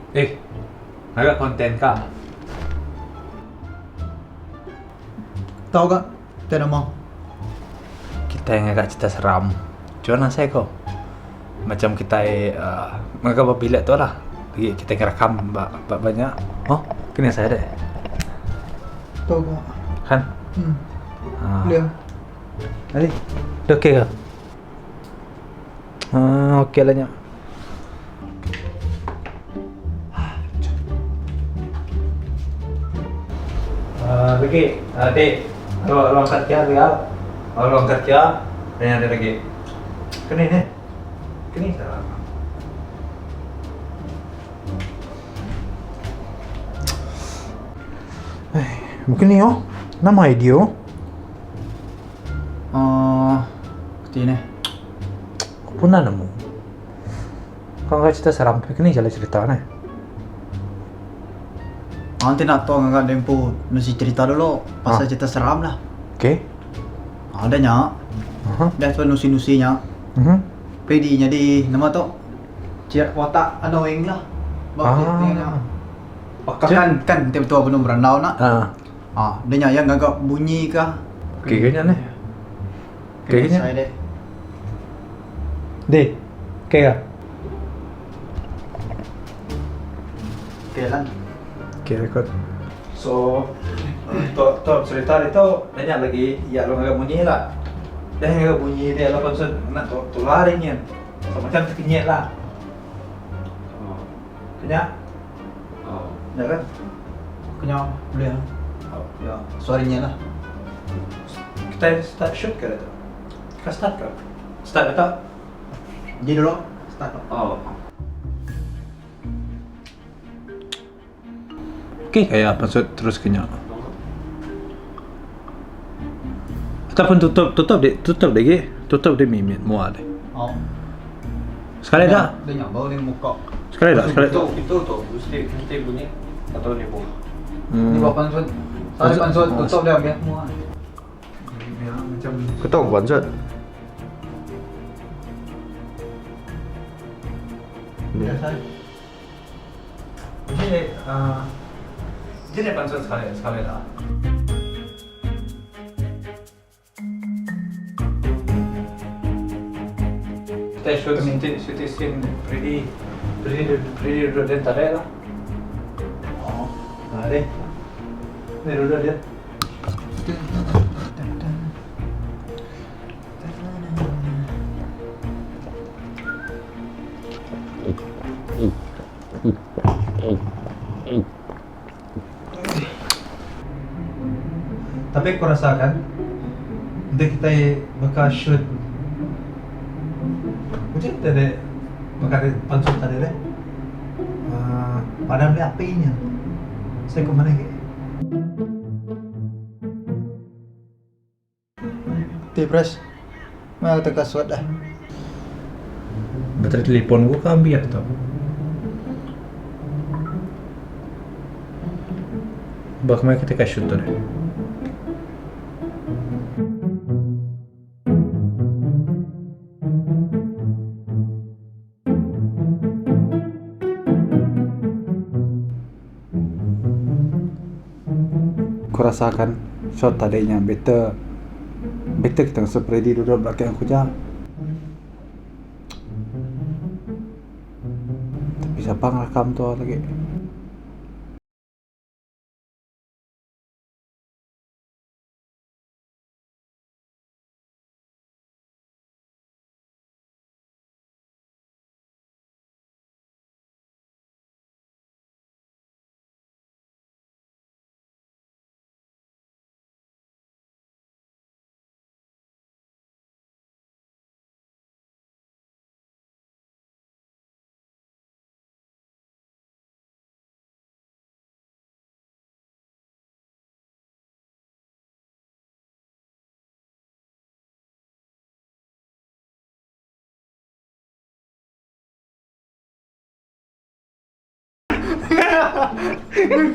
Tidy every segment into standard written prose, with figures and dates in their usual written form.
Ngaga konten ka. Tahu gak? Tiada mau. Kita yang agak cerita seram. Cuman saya kok macam kita ngaga bilik tu lah. Lagi kita ngerekam banyak. Oh, kini saya deh. Tahu gak? Kan? Lihat. Tadi, dah okey ke? Okey lah nyak. Lagi, adik, kalau angkat kia lihat, kalau angkat kia, ada lagi. Kini ni, kini salah. Mungkin ni oh, nama idea. Seperti ni. Aku pun nemu. Kalau nggak cerita seram, kini jalan cerita ni. Nanti nak tahu nggak dempo mesti cerita dulu pasal cerita seram lah. Okey. Adanya. Dah tu nusi-nusinya. Pedinya di nama tu. Ciak watak annoying lah. Kan tiap-tiap belum berandau nak. Dia yang agak bunyi kah? Kayaknya nih. Kayaknya. Saya deh. Deh. Kayak. Kelan. Okay, record. So, top cerita itu banyak lagi. Ya, lo agak bunyi lah. Dah agak bunyi dia lo konsep nak tularin yan. So, macam terkenyat lah. Kenyat? Ya kan? Kenyang boleh. Ya, suaranya lah. Kita start shoot ke itu? Kita start ke? Start itu? Jadi dulu start. Okey, kayak maksud terus kenyang. Ataupun tutup deh mimit mual deh. Sekali dah. Dia nyambau ni muka. Sekali dah. Itu tuh mesti bunyi atau nemu. Ni bawa pansut. Tadi pansut tutup dia ambil semua. Macam Ketok bansut. Biasa. Jadi pansut sekali dah. Kita shoot scene pretty rodent tadi lah. Nah deh. Ni rodent dia. Tapi aku rasakan nanti kita bakal shoot macam tadi bakal pansut tadi deh padam dia apinya saya ke mana ke Pres. Mana tegas suat dah. baterai telepon gua kan biar tau bakal kita shoot tu deh. Aku rasakan shot tadinya better kita seperti duduk belakang aku je. Tapi siapa ngerekam tu lagi?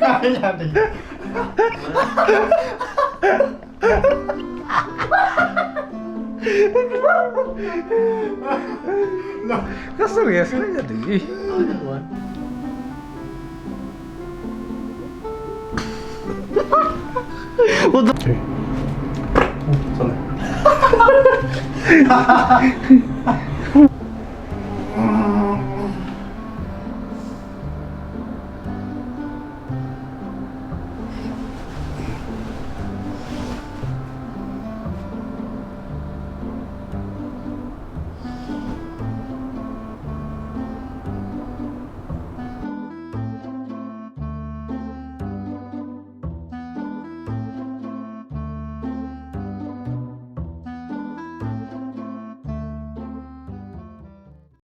Kaya ni. Kau serius kan jadi? Okay. Sana.